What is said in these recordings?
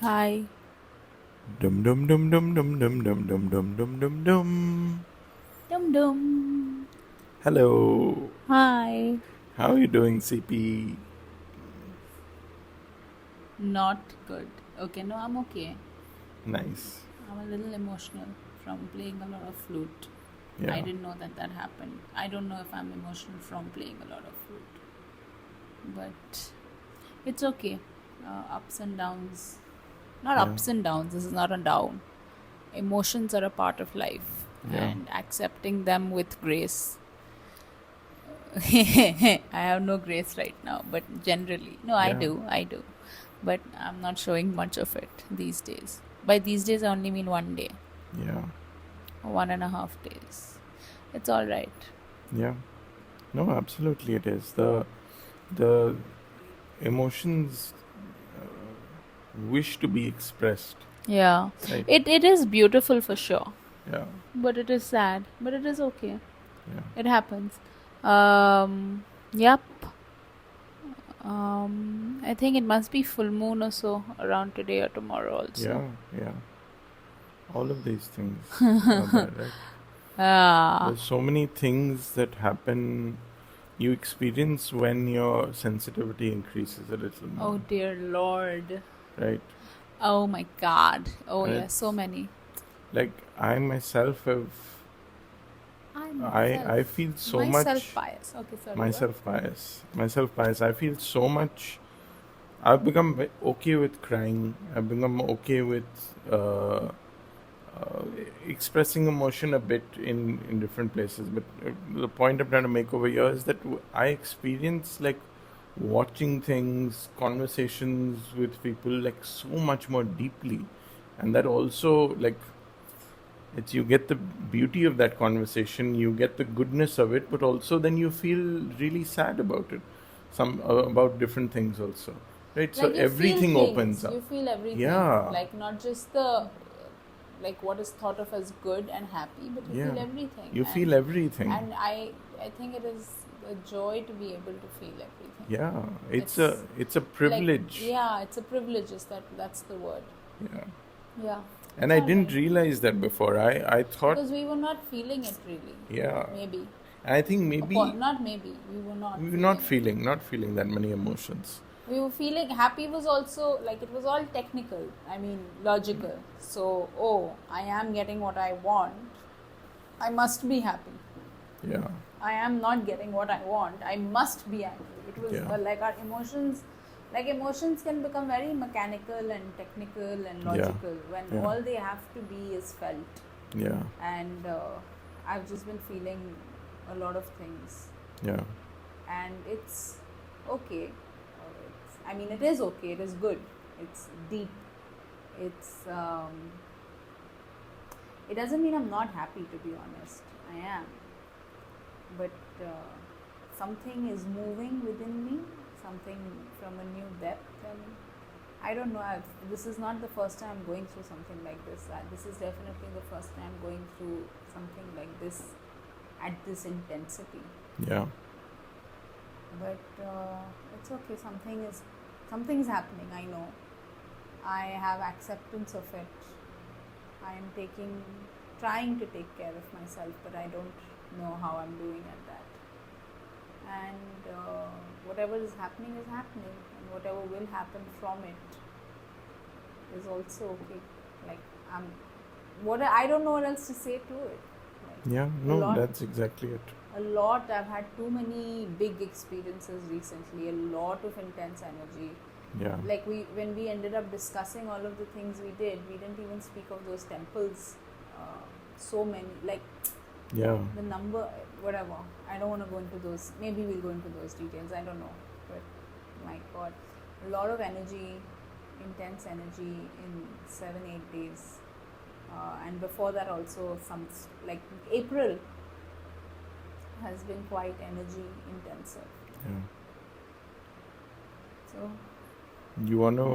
Hi. Dum dum dum dum dum dum dum dum dum dum dum dum. Dum dum. Hello. Hi. How are you doing, CP? Not good. Okay, no, I'm okay. Nice. I'm a little emotional from playing a lot of flute. I Yeah. didn't know that that happened. I don't know if I'm emotional from playing a lot of flute, but it's okay. Ups and downs. Not Yeah. ups and downs. This is not a down. Emotions are a part of life, Yeah. and accepting them with grace. I have no grace right now, but generally, no, I Yeah. do. I do. But I'm not showing much of it these days. By these days, I only mean one day, Yeah. 1.5 days. It's all right. Yeah. No, absolutely it is. The emotions wish to be expressed, Yeah, right? it is beautiful for sure, Yeah. but it is sad. But it is okay. Yeah. It happens. Yep. I think it must be full moon or so around today or tomorrow also. Yeah. Yeah. All of these things are there, right? Ah. There's so many things that happen you experience when your sensitivity increases a little more, Oh dear Lord. right? Oh my God. Oh And yeah, so it's many. like I myself have, I I myself, feel so myself much bias. Okay, sorry, what? myself bias. I feel so much. I've become okay with crying. I've become okay with uh, uh, expressing emotion a bit in different places. But the point I'm trying to make over here is that I experience like watching things, conversations with people like so much more deeply, and that also like it's you get the beauty of that conversation, you get the goodness of it, but also then you feel really sad about it, some about different things also, right? So Like you feel everything opens things, up. you feel everything. Yeah, Like not just the like what is thought of as good and happy, but you yeah. feel everything. You feel everything. And I think it is a joy to be able to feel everything. Yeah, It's it's a like privilege. yeah, it's a privilege. Is that's the word? Yeah, Yeah, and it's I all didn't right realize that before. I thought, because we were not feeling it really. yeah, Maybe, and I think maybe not maybe we were not we were feeling it. not feeling that many emotions. We were feeling happy was also like it was all technical, I mean logical. So, oh, I am getting what I want, I must be happy. Yeah, I am not getting what I want, I must be angry. It was yeah, like our emotions, like emotions can become very mechanical and technical and yeah, logical when yeah, all they have to be is felt. yeah, And I've just been feeling a lot of things, yeah, and it's okay. I mean, it is okay. It is good. It's deep. It's. It doesn't mean I'm not happy. To be honest, I am. But something is moving within me. Something from a new depth, and I don't know. This is not the first time I'm going through something like this. This is definitely the first time going through something like this at this intensity. yeah, But it's okay. Something's happening. I know. I have acceptance of it. I am trying to take care of myself, but I don't know how I'm doing at that. And whatever is happening, and whatever will happen from it is also okay. Like I'm, what I don't know what else to say to it. yeah. Like No, that's exactly it. a lot. I've had too many big experiences recently. A lot of intense energy. Yeah, Like when we ended up discussing all of the things we did, we didn't even speak of those temples. So many, like yeah, the number, whatever. I don't want to go into those. Maybe we'll go into those details. I don't know, but my God, a lot of energy, intense energy in 7-8 days, and before that also some like April has been quite energy intensive. yeah. So You want to?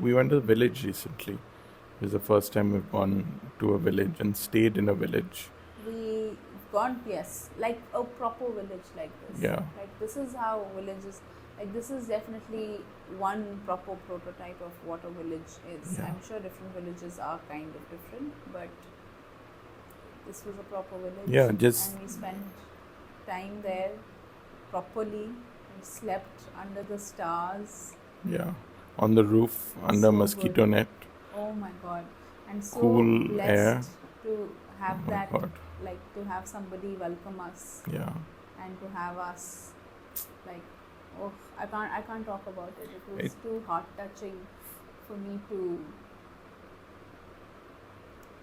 We went to the village recently. It was the first time we've gone to a village and stayed in a village. we gone, yes, like a proper village like this. Yeah, Like this is how villages, Like this is definitely one proper prototype of what a village is. Yeah. I'm sure different villages are kind of different, but this was a proper village. Yeah, just And we spent time there properly. We slept under the stars. yeah, on the roof under So mosquito good. net, Oh my god. And so cool air. blessed to have Oh my that, God. like to have somebody welcome us Yeah, and to have us, like, oh, I can't talk about it. It was it too heart touching for me to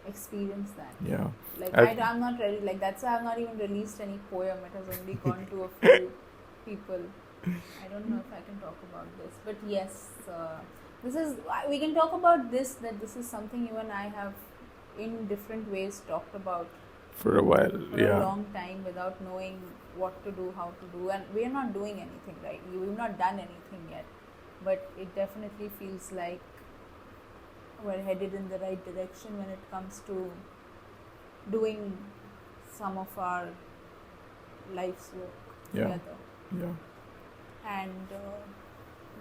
experience that. yeah. Like I've I'm not ready. Like that's why I've not even released any poem. It has only gone to a few people. I don't know if I can talk about this, but yes, this is. We can talk about this. That this is something you and I have, in different ways, talked about for a while. for a Yeah, long time without knowing what to do, how to do, and we are not doing anything right. We've not done anything yet, but it definitely feels like we're headed in the right direction when it comes to doing some of our life's work yeah, together, yeah. and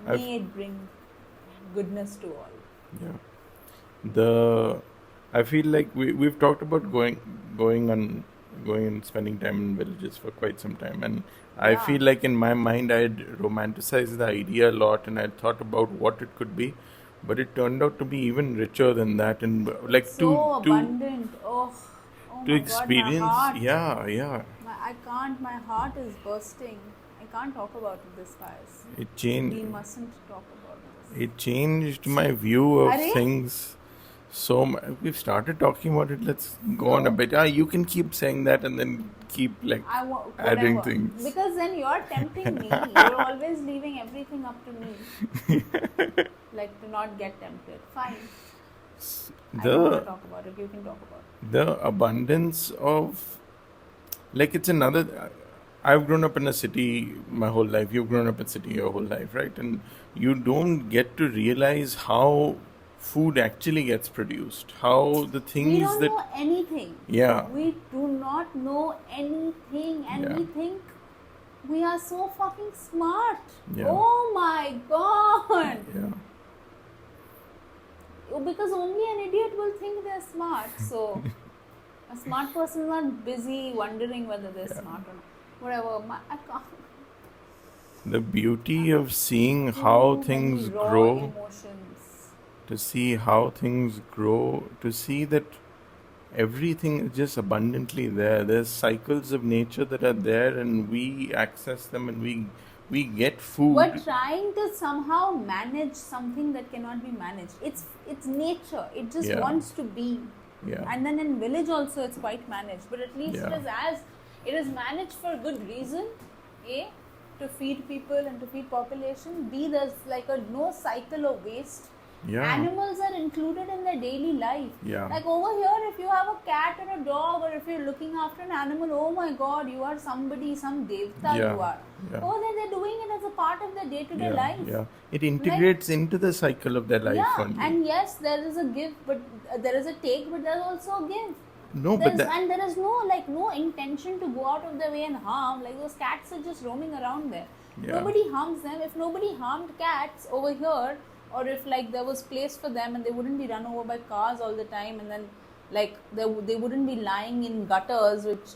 I've may it bring goodness to all. yeah. The I feel like we've talked about going and spending time in villages for quite some time, and I Yeah, feel like in my mind I'd romanticized the idea a lot, and I'd thought about what it could be, but it turned out to be even richer than that, and it's like so abundant. Oh, oh to my God, my experience. heart. Yeah, yeah. I can't. My heart is bursting. I can't talk about this, guys. It We changed. mustn't talk about this. It changed my view of Arey? things. So we've started talking about it. Let's go on a So bit. You can keep saying that and then keep like adding whatever. things. Because then you're tempting me. You're always leaving everything up to me. Like to not get tempted. Fine. I don't want to The talk about it. You can talk about it. the abundance of like it's another. I've grown up in a city my whole life. You've grown up in a city your whole life, right? And you don't get to realize how food actually gets produced. How the We things don't that know anything. yeah, We do not know anything, and yeah, we think we are so fucking smart. yeah, Oh my god! yeah, Because only an idiot will think they're smart. So a smart person is not busy wondering whether they're yeah. smart or not. Whatever. I can't. The beauty of seeing how Too many things raw grow, emotions. to see how things grow, to see that everything is just abundantly there. There's cycles of nature that are there, and we access them, and we get We're food. trying to somehow manage something that cannot be managed. It's nature. It just Yeah, wants to be. yeah, And then in village also it's quite managed. But at least yeah, it is managed for good reason. A, to feed people and to feed population. B, there's like a no cycle of waste. yeah, Animals are included in their daily life. yeah, Like over here, if you have a cat or a dog, or if you're looking after an animal, oh my god, you are somebody, some devta yeah, you are. yeah, Oh, they're doing it as a part of their day-to-day yeah, life. yeah. It Like, integrates into the cycle of their life yeah, only. and yes, there is a give, but there is a take, but there's also a give. No, but There is no intention to go out of their way and harm. Like those cats are just roaming around there. yeah, Nobody harms them. If nobody harmed cats over here, or if like there was place for them and they wouldn't be run over by cars all the time, and then like they wouldn't be lying in gutters, which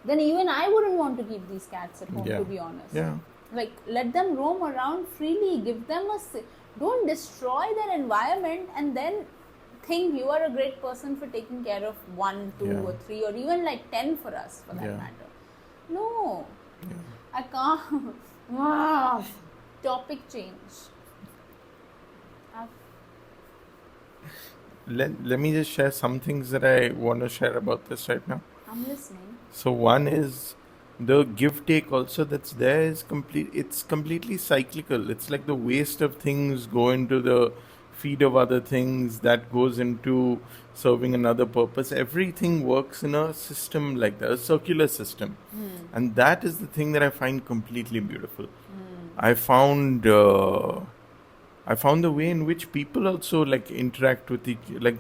then even I wouldn't want to keep these cats at home, yeah, to be honest. yeah, Like let them roam around freely. Give them don't destroy their environment and then think you are a great person for taking care of 1, 2, yeah, or 3, or even like 10 for us, for that yeah, matter. No, yeah. I can't. Ah, topic change. I've, Let me just share some things that I want to share about this right now. I'm listening. So one is the give take also that's there is complete. It's completely cyclical. It's like the waste of things go into the feed of other things that goes into serving another purpose. Everything works in a system like that, a circular system, and that is the thing that I find completely beautiful. I found the way in which people also like interact with each, like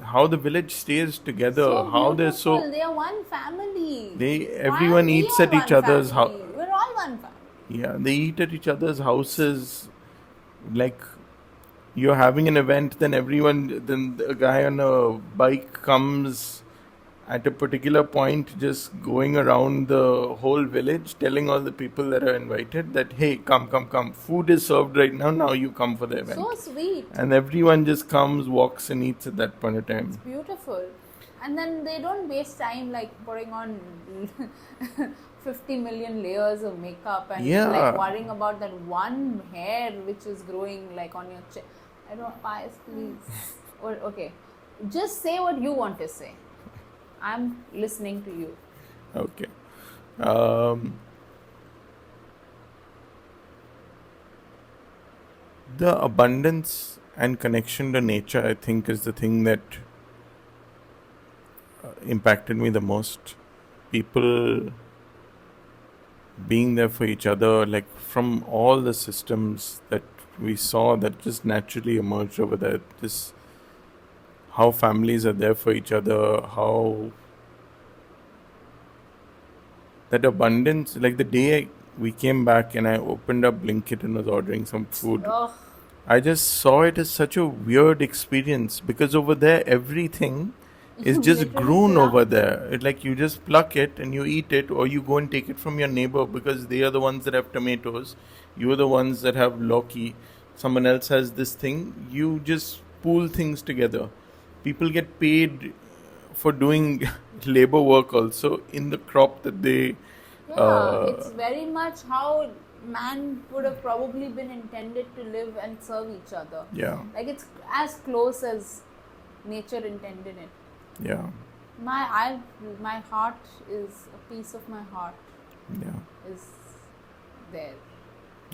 how the village stays together, So how they're beautiful. They are one family. they Why everyone we eats are at each one other's house. family? We're all one family. Yeah, they eat at each other's houses. Like you're having an event, then then a guy on a bike comes at a particular point, just going around the whole village, telling all the people that are invited that, hey, come, come, come. Food is served right now. Now you come for the So event. sweet. And everyone just comes, walks, and eats at that point of It's time. beautiful. And then they don't waste time like putting on 50 million layers of makeup and like Yeah. worrying about that one hair which is growing like on your chest. I don't, Pious, please. Or okay, just say what you want to say. I'm listening to you. Okay. Um, the abundance and connection to nature, I think, is the thing that impacted me the most. People being there for each other, like from all the systems that we saw that just naturally emerged over there. This how families are there for each other, how that abundance, like the day we came back and I opened up Blinkit and was ordering some food, Ugh. I just saw it as such a weird experience because over there everything is You just literally grown over plucked. there. It like you just pluck it and you eat it, or you go and take it from your neighbor because they are the ones that have tomatoes. You are the ones that have loki. Someone else has this thing. You just pool things together. People get paid for doing labor work also in the crop that they. Yeah, it's Uh, very much how man would have probably been intended to live and serve each other. yeah, Like it's as close as nature intended it. yeah, My heart is a piece of my heart yeah, is there,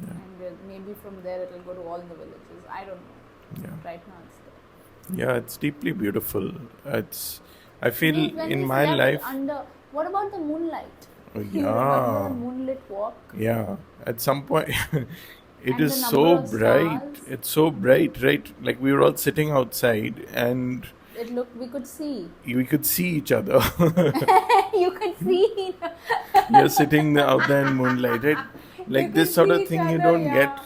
yeah, and maybe from there it'll go to all the villages. I don't know. yeah. Right now it's there. Yeah, it's deeply beautiful. It's, I feel When in we my slept life, under, what about the moonlight? You remember the yeah, moonlit walk yeah. At some point, it and is the number so of bright. stars? It's so bright, right? Like we were all sitting outside and It looked, we could see. we could see each other. You could see. You're sitting out there in moonlight, right? You Like could this sort see of each thing you other, don't get.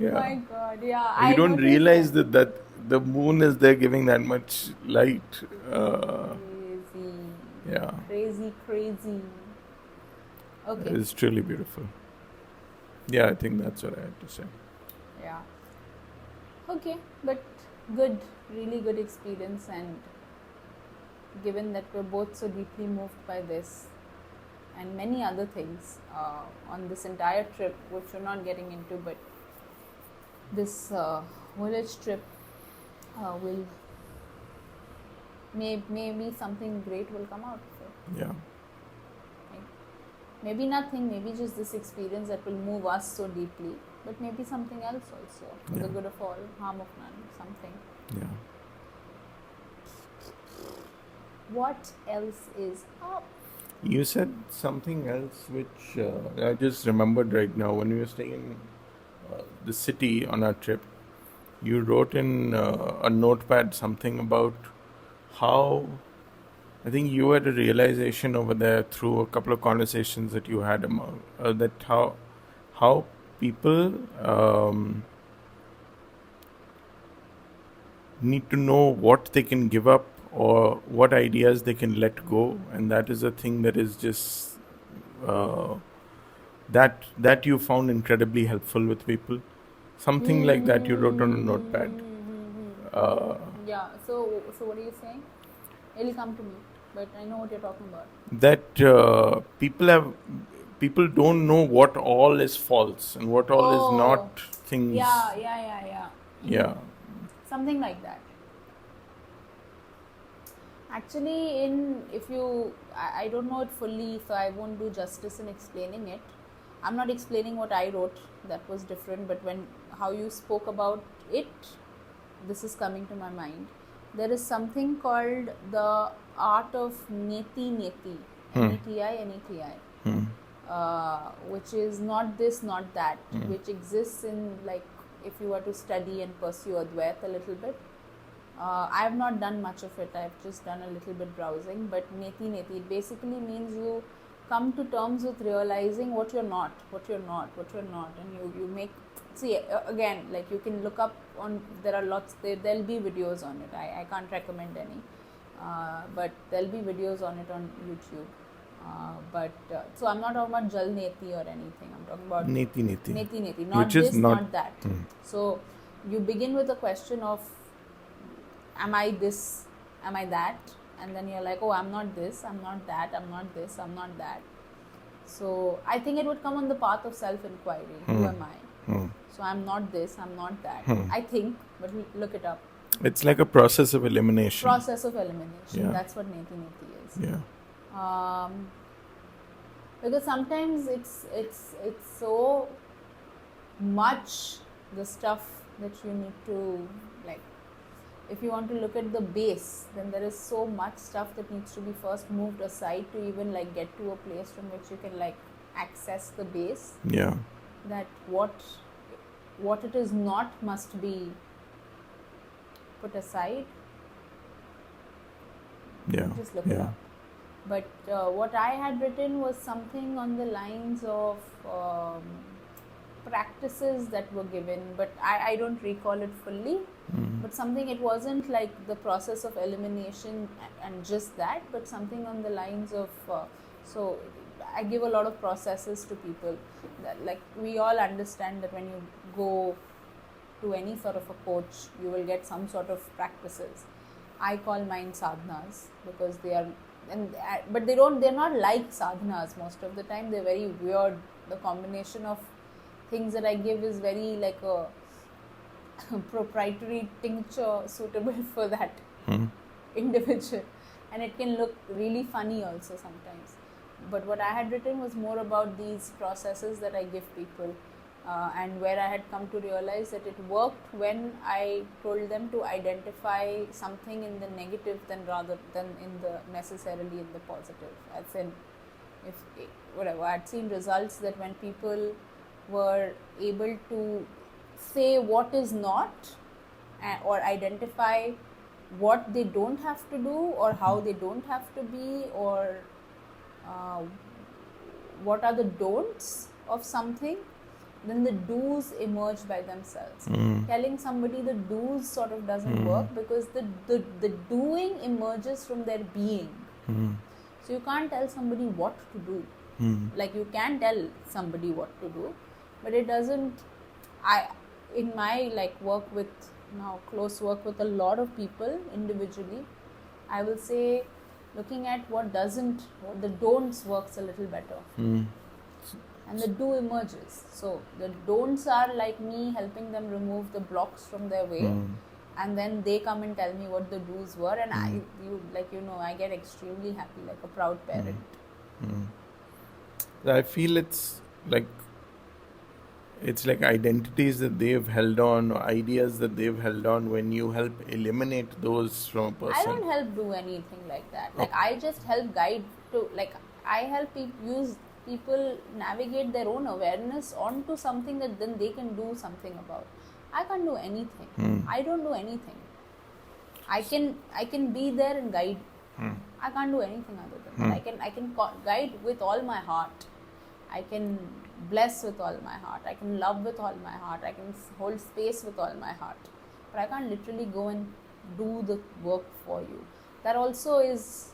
yeah. Yeah. My God, yeah. You I don't noticed that. realize that the moon is there giving that much light. Crazy. Yeah. Crazy, crazy. Okay. It's truly beautiful. Yeah, I think that's what I had to say. Yeah. Okay, but good, really good experience, and given that we're both so deeply moved by this and many other things on this entire trip, which we're not getting into, but this village trip will maybe something great will come out of it. Yeah. Maybe nothing, maybe just this experience that will move us so deeply, but maybe something else also, for the Yeah. good of all, harm of none, something. Yeah. What else is up? You said something else which I just remembered right now. When we were staying in the city on our trip, you wrote in a notepad something about how I think you had a realization over there through a couple of conversations that you had among that how people need to know what they can give up or what ideas they can let go, and that is a thing that is just uh, that you found incredibly helpful with people. Something like that you wrote on a notepad. Uh, Yeah, so what are you saying? It'll come to me, but I know what you're talking about. that people don't know what all is false and what all is Oh, not things. yeah. Yeah. Something like that. Actually, if you, I don't know it fully, so I won't do justice in explaining it. I'm not explaining what I wrote, that was different, but how you spoke about it, this is coming to my mind. There is something called the art of Neti Neti, Neti, which is not this, not that, which exists in, like, if you were to study and pursue Advait a little bit. I have not done much of it, I've just done a little bit browsing, but Neti Neti, it basically means you come to terms with realizing what you're not, and you make, see, again, like you can look up on, there are lots, there'll be videos on it. I can't recommend any, but there'll be videos on it on YouTube. So I'm not talking about Jal Neti or anything. I'm talking about Neti Neti. Neti Neti, not Which is this, not that. So you begin with a question of, am I this, am I that? And then you're like, oh, I'm not this, I'm not that, I'm not this, I'm not that. So I think it would come on the path of self-inquiry. Who am I? So I'm not this, I'm not that. I think, but look it up. It's like a process of elimination. Yeah. That's what Neti Neti is. Yeah. Because sometimes it's so much the stuff that you need to, like, if you want to look at the base, then there is so much stuff that needs to be first moved aside to even like get to a place from which you can like access the base. Yeah. That what it is not must be put aside. Yeah. Just look it up. But what I had written was something on the lines of practices that were given, but I don't recall it fully. But something, it wasn't like the process of elimination and just that, but something on the lines of, so I give a lot of processes to people. That, like, we all understand that when you go to any sort of a coach, you will get some sort of practices. I call mine sadhanas because they are, but they're not like sadhanas most of the time. They're very weird. The combination of things that I give is very like a proprietary tincture suitable for that individual, and it can look really funny also sometimes. But what I had written was more about these processes that I give people, and where I had come to realize that it worked when I told them to identify something in the negative rather than in the necessarily in the positive. As in, if whatever, I had seen results that when people were able to say what is not, or identify what they don't have to do, or how they don't have to be, or what are the don'ts of something, then the do's emerge by themselves. Telling somebody the do's sort of doesn't work, because the doing emerges from their being. So you can't tell somebody what to do. Like, you can tell somebody what to do, but it doesn't. In my like close work with a lot of people individually, I will say, looking at what the don'ts works a little better. And the do emerges. So the don'ts are like me helping them remove the blocks from their way, and then they come and tell me what the do's were, and I get extremely happy, like a proud parent. I feel it's like identities that they've held on, or ideas that they've held on, when you help eliminate those from a person. I don't help do anything like that. Like, I just help guide to, like, I help people navigate their own awareness onto something that then they can do something about. I can't do anything. I don't do anything. I can be there and guide. I can't do anything other than that. I can guide with all my heart. I can bless with all my heart. I can love with all my heart. I can hold space with all my heart. But I can't literally go and do the work for you. That also is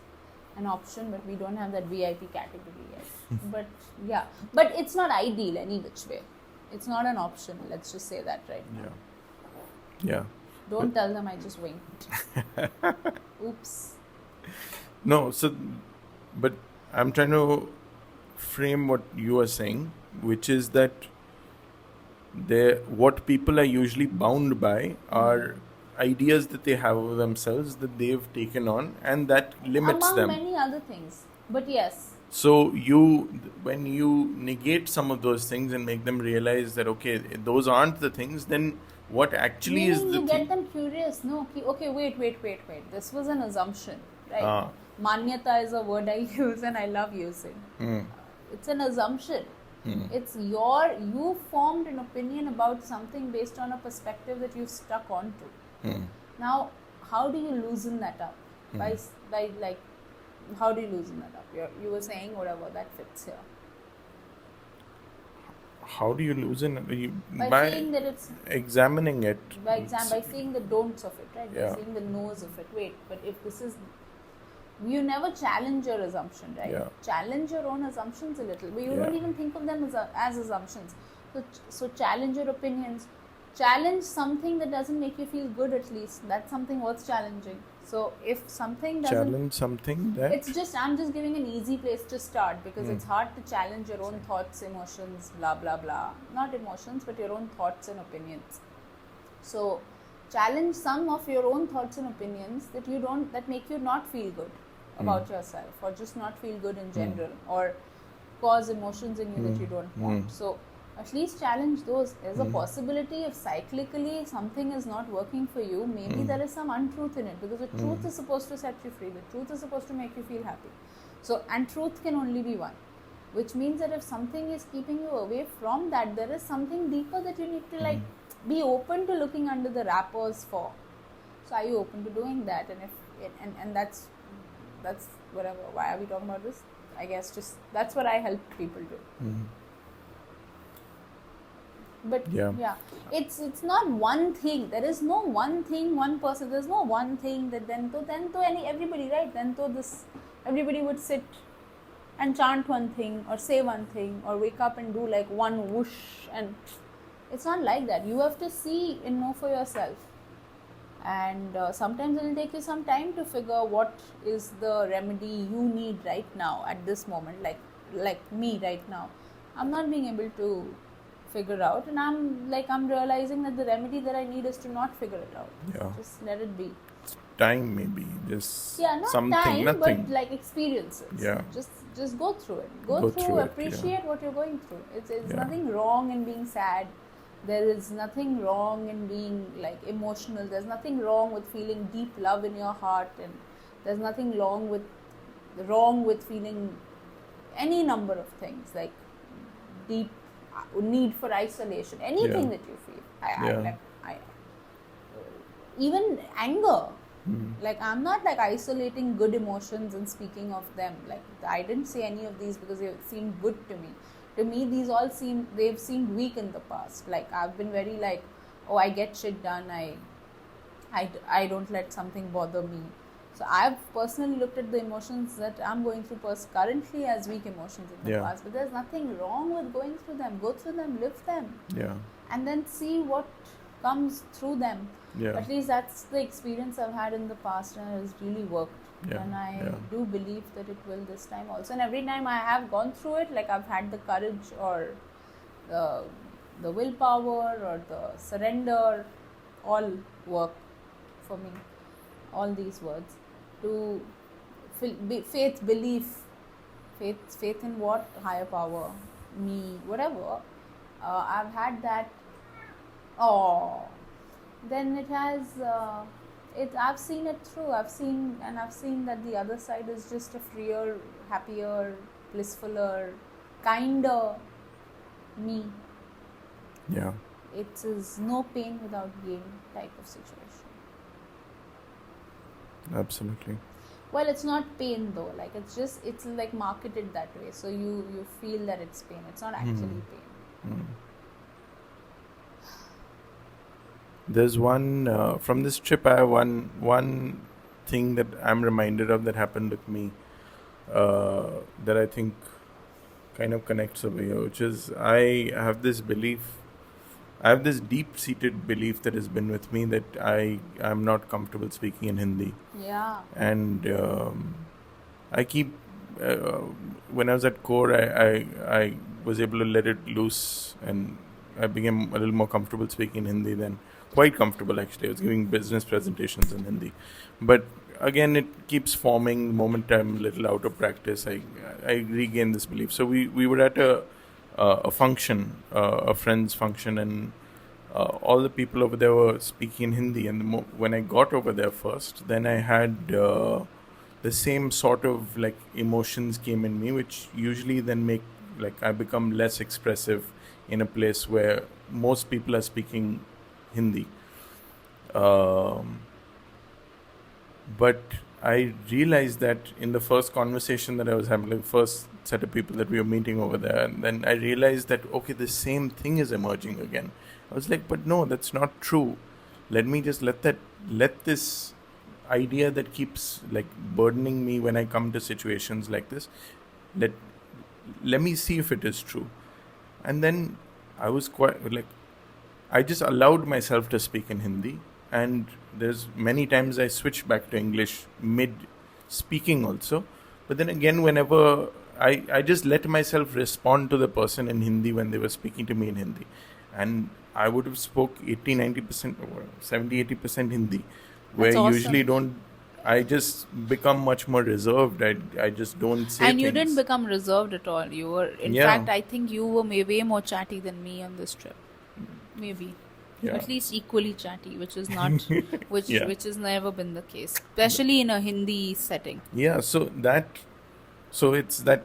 an option, but we don't have that VIP category yet. But it's not ideal any which way. It's not an option. Let's just say that right now. Yeah. Don't tell them I just winked. Oops. No, but I'm trying to frame what you are saying, which is that what people are usually bound by are ideas that they have of themselves that they've taken on, and that limits them. Among many other things. But yes. So when you negate some of those things and make them realize that, okay, those aren't the things, then what actually is the you get them curious. No, okay, wait. This was an assumption, right? Manyata is a word I use and I love using. It's an assumption. It's you formed an opinion about something based on a perspective that you stuck onto. Now, how do you loosen that up? By like How do you loosen that up? You were saying whatever that fits here. How do you loosen it? By By seeing that it's examining it. by seeing the don'ts of it, right? By Yeah. seeing the no's of it. Wait, but if this is, you never challenge your assumption, right? Yeah. Challenge your own assumptions a little, but you Yeah. don't even think of them as assumptions. So challenge your opinions. Challenge something that doesn't make you feel good. At least that's something worth challenging. So if something doesn't, Challenge something that. it's just, I'm just giving an easy place to start, because it's hard to challenge your own thoughts, emotions, blah blah blah. Not emotions, but your own thoughts and opinions. So challenge some of your own thoughts and opinions that make you not feel good about yourself, or just not feel good in general, or cause emotions in you that you don't want. So at least challenge those. There's a possibility if cyclically something is not working for you, maybe there is some untruth in it, because the truth is supposed to set you free. The truth is supposed to make you feel happy. So, and truth can only be one, which means that if something is keeping you away from that, there is something deeper that you need to be open to looking under the wrappers for. So are you open to doing that? And if and that's whatever. Why are we talking about this? I guess just that's what I help people do. But Yeah. it's not one thing. There is no one thing, one person. There's no one thing that then everybody, right? Then everybody would sit and chant one thing, or say one thing, or wake up and do like one whoosh, and it's not like that. You have to see and know for yourself, and sometimes it will take you some time to figure what is the remedy you need right now at this moment. Like me right now, I'm not being able to figure out, and I'm realizing that the remedy that I need is to not figure it out. Yeah. Just let it be. Time maybe. Just Not something. time, Nothing. but like experiences. Yeah. Just go through it. Go Go through, through it, appreciate what you're going through. It's Yeah. nothing wrong in being sad. There is nothing wrong in being like emotional. There's nothing wrong with feeling deep love in your heart, and there's nothing wrong with feeling any number of things, like deep need for isolation, anything Yeah. that you feel. Even anger. Like, I'm not like isolating good emotions and speaking of them. Like, I didn't say any of these because they seemed good to me. To me, these all they've seemed weak in the past. Like, I've been very like, oh, I get shit done. I don't let something bother me. So I've personally looked at the emotions that I'm going through currently as weak emotions in the Yeah. past. But there's nothing wrong with going through them. Go through them, live them, Yeah. and then see what comes through them. Yeah. At least that's the experience I've had in the past, and it has really worked. Yeah, And I yeah. do believe that it will this time also. And every time I have gone through it, like I've had the courage, or the willpower, or the surrender, all work for me. All these words to faith, belief, faith in what? Higher power, me, whatever. I've had that. Oh, then it has. I've seen it through. I've seen that the other side is just a freer, happier, blissfuler, kinder me. Yeah. It is no pain without gain type of situation. Absolutely. Well, it's not pain though. Like it's like marketed that way. So you feel that it's pain. It's not actually pain. There's one from this trip. I have one thing that I'm reminded of that happened with me that I think kind of connects over here, which is I have this deep-seated belief that has been with me that I'm not comfortable speaking in Hindi, Yeah. and I keep when I was at core, I was able to let it loose, and I became a little more comfortable speaking in Hindi then. Quite comfortable, actually. I was giving business presentations in Hindi, but again, it keeps forming. The moment I'm a little out of practice, I regain this belief. So we were at a function, a friend's function, and all the people over there were speaking Hindi. And when I got over there first, then I had the same sort of like emotions came in me, which usually then make like I become less expressive in a place where most people are speaking Hindi. But I realized that in the first conversation that I was having, like first set of people that we were meeting over there, and then I realized that okay, the same thing is emerging again. I was like, but no, that's not true. Let me just let this idea that keeps like burdening me when I come to situations like this, let let me see if it is true. And then I was quite like I just allowed myself to speak in Hindi, and there's many times I switch back to English mid speaking also. But then again, whenever I just let myself respond to the person in Hindi when they were speaking to me in Hindi, and I would have spoke 80-90% or 70-80% Hindi, That's where usually awesome. don't. I just become much more reserved. I just don't say And you didn't things. become reserved at all. You were, in Yeah, fact, I think you were way more chatty than me on this trip. Maybe. yeah, At least equally chatty, which is not, yeah. which has never been the case, especially in a Hindi setting. Yeah, so it's that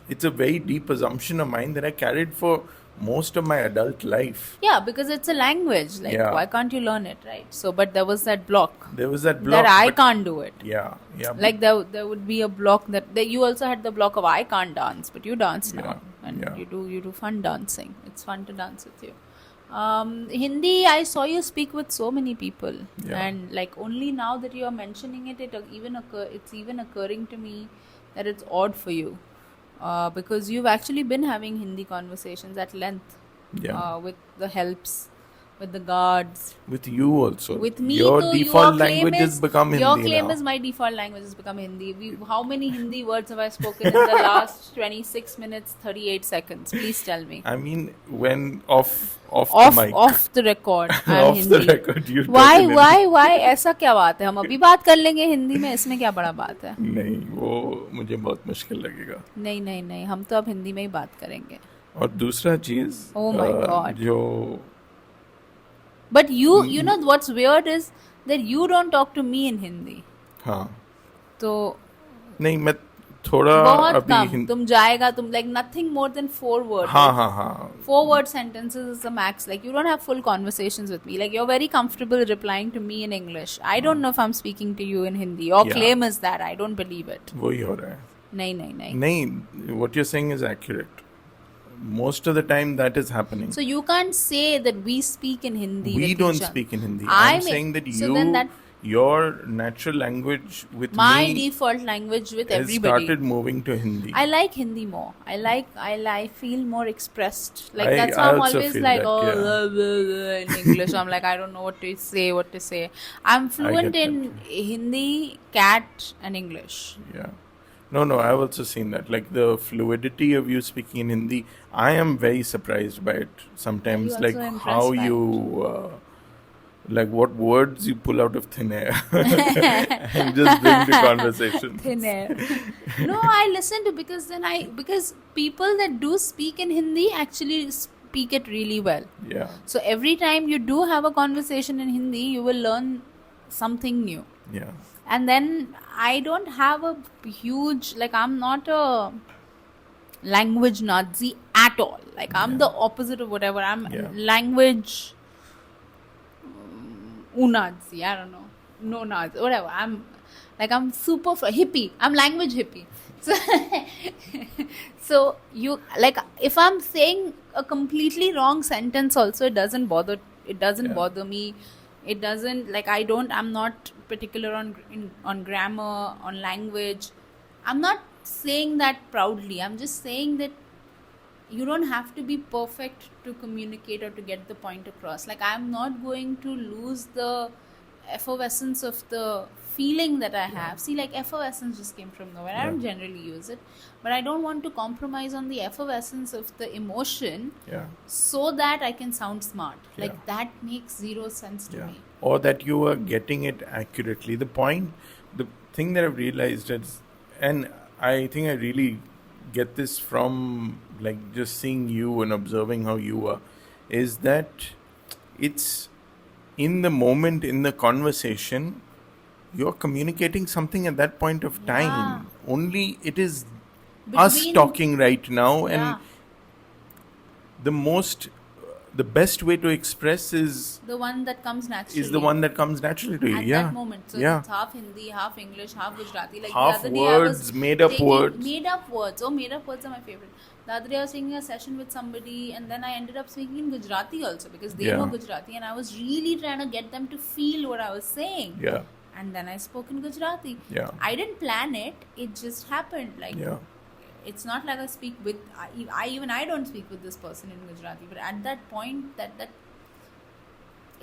it's a very deep assumption of mine that I carried for most of my adult life. Yeah, because it's a language. Like, Yeah, why can't you learn it, right? So, but there was that block there was that that block, I but can't do it. yeah, yeah, Like there would be a block that you also had the block of I can't dance, but you dance yeah, now, and yeah, you do fun dancing. It's fun to dance with you. Hindi, I saw you speak with so many people, yeah. and like only now that you are mentioning it, it's even occurring to me that it's odd for you, because you've actually been having Hindi conversations at length, Yeah. with the helps, with the guards, With you also. with me. Your So default language has become your Hindi claim now. is my default language has become Hindi. How many Hindi words have I spoken in the last 26 minutes 38 seconds? Please tell me. I mean, when off the mic, Off the record, I'm off the Hindi. record, you talk in Hindi. Why ऐसा क्या बात है? हम अभी बात कर लेंगे हिंदी में, इसमें क्या बड़ा बात है? नहीं, वो मुझे बहुत मुश्किल लगेगा. नहीं नहीं नहीं, हम तो अब हिंदी में ही बात करेंगे. और दूसरा चीज Oh my God. जो But you know what's weird is that you don't talk to me in Hindi. हाँ तो नहीं मैं थोड़ा बहुत अभी कम. तुम जाएगा, तुम like nothing more than 4 words. हाँ हाँ हाँ 4-word sentences is the max. Like you don't have full conversations with me. Like you're very comfortable replying to me in English. I don't know if I'm speaking to you in Hindi. Your Yeah. claim is that. I don't believe it. वही हो रहा है. नहीं नहीं नहीं. नहीं, what you're saying is accurate. Most of the time that is happening. So you can't say that we speak in Hindi. We with don't each other. speak in Hindi. I I'm may- saying that so then that your natural language with my me default language with has everybody. started moving to Hindi. I like Hindi more. I feel more expressed. Like I- that's why I I'm also always feel like, that, oh, yeah. blah, blah, blah, in English. I'm like, I don't know what to say. I'm fluent get in Hindi, cat, and English. Yeah. No, I've also seen that. Like the fluidity of you speaking in Hindi, I am very surprised by it sometimes. Are you Like also impressed how by you, like what words you pull out of thin air and just bring the conversation. Thin air. No, I listen to because people that do speak in Hindi actually speak it really well. Yeah, So every time you do have a conversation in Hindi, you will learn something new. yeah, And then I don't have a huge, like I'm not a language Nazi at all. Like I'm the opposite of whatever. I'm Yeah. language Unazi. I don't know. No Nazi. Whatever. I'm super hippie. I'm language hippie. So, so you like if I'm saying a completely wrong sentence also, it doesn't bother. It doesn't Yeah. bother me. It doesn't like I'm not particular on grammar, on language. I'm not saying that proudly. I'm just saying that you don't have to be perfect to communicate or to get the point across. Like I'm not going to lose the effervescence of the feeling that I have. See, like effervescence just came from nowhere. I don't generally use it, but I don't want to compromise on the effervescence of the emotion yeah, so that I can sound smart. Like Yeah. that makes zero sense to yeah. me. Or that you are getting it accurately. The thing that I've realized is, and I think I really get this from like just seeing you and observing how you are, is that it's in the moment, in the conversation, you're communicating something at that point of time. Yeah. Only it is us Between- talking right now, Yeah. and the most the best way to express is the one that comes the naturally one that comes naturally to you. at Yeah. that moment. So Yeah. it's half Hindi, half English, half Gujarati. Like Half the other day I was words, made up taking words. made up words. Oh, made up words are my favorite. The other day I was taking a session with somebody, and then I ended up speaking in Gujarati also because they Yeah. know Gujarati, and I was really trying to get them to feel what I was saying. Yeah. And then I spoke in Gujarati. Yeah. I didn't plan it; it just happened. Like Yeah. it's not like I speak with. I don't speak with this person in Gujarati, but at that point, that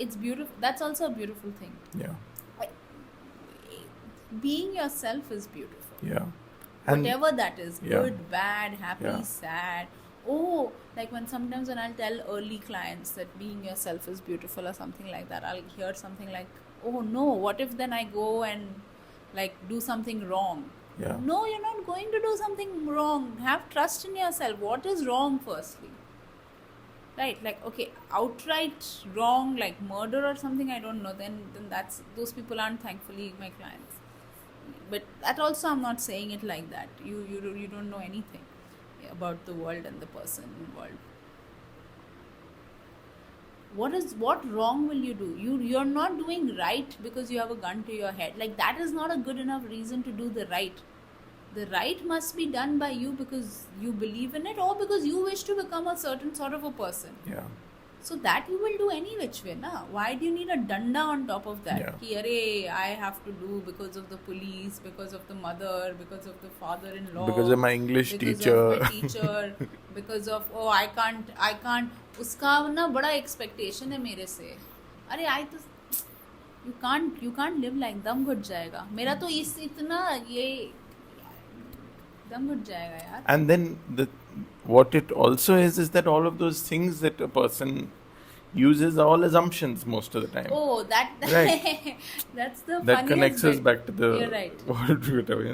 it's beautiful. That's also a beautiful thing. Yeah. Being yourself is beautiful. Yeah. And Whatever that is, Yeah. good, bad, happy, Yeah. sad. Oh, like sometimes when I'll tell early clients that being yourself is beautiful or something like that, I'll hear something like, oh no, what if then I go and like do something wrong? Yeah. No, you're not going to do something wrong. Have trust in yourself. What is wrong, firstly? Right, like okay, outright wrong, like murder or something, I don't know. Then those people aren't thankfully my clients. But that also, I'm not saying it like that. You don't know anything about the world and the person involved. What wrong will you do? You're not doing right because you have a gun to your head. Like that is not a good enough reason to do the right. The right must be done by you because you believe in it or because you wish to become a certain sort of a person. Yeah. So that you will do any which way, na? Why do you need a danda on top of that? Yeah. Ki, "Arey, I have to do because of the police, because of the mother, because of the father-in-law, Because of my English because teacher." of my teacher, because of I can't. उसका ना बड़ा expectation है मेरे से. अरे you can't live like दम घुट जाएगा. मेरा तो इतना ये दम घुट जाएगा यार. And then what it also is that all of those things that a person uses are all assumptions most of the time. Oh, Right. that's the That funniest connects us bit. back to the You're right.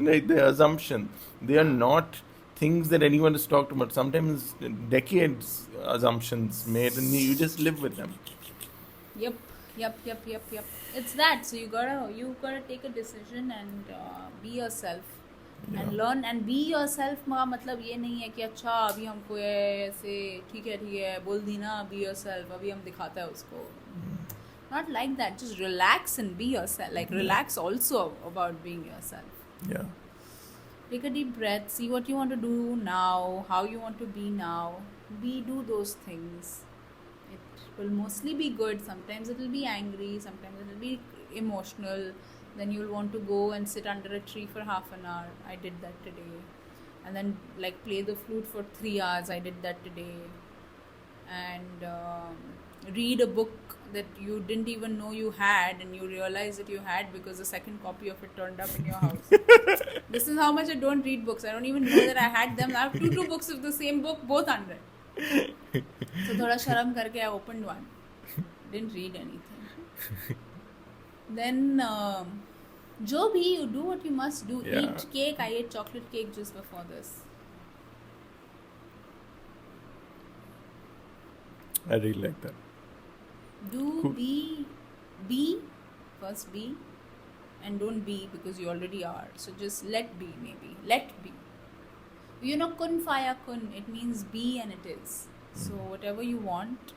Right, the assumption. They are not things that anyone has talked about. Sometimes decades assumptions made, and you just live with them. Yep. It's that. So you gotta take a decision and be yourself. Yeah. And learn and be yourself. का मतलब ये नहीं है कि अच्छा अभी हमको ऐसे ठीक है बोल दी ना, be yourself, अभी हम दिखाता है उसको. Not like that. Just relax and be yourself. Like relax also about being yourself. Yeah. Take a deep breath. See what you want to do now, how you want to be now. Do those things. It will mostly be good. Sometimes it will be angry. Sometimes it will be emotional. Then you'll want to go and sit under a tree for half an hour. I did that today. And then like play the flute for 3 hours. I did that today. And read a book that you didn't even know you had, and you realize that you had because the second copy of it turned up in your house. This is how much I don't read books. I don't even know that I had them. I have two books of the same book, both unread. So thoda sharam karke I opened one. Didn't read anything. Then jo bhi, you do what you must do. Yeah. Eat cake. I ate chocolate cake just before this. I really like that. Cool. Be, first be, and don't be because you already are. So just let be, maybe. Let be. You know, kun faya kun, it means be and it is. So whatever you want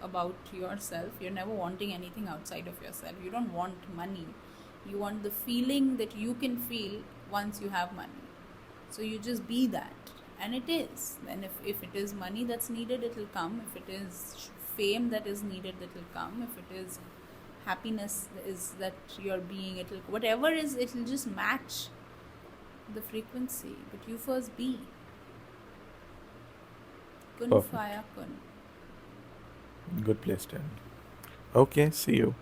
about yourself, you're never wanting anything outside of yourself. You don't want money. You want the feeling that you can feel once you have money. So you just be that. And it is. Then if it is money that's needed, it will come. If it is fame that is needed, it will come. If it is happiness is that you're being, it will, whatever is, it will just match the frequency. But you first be. Kun Perfect. faya kun. Good place to end. Okay, see you.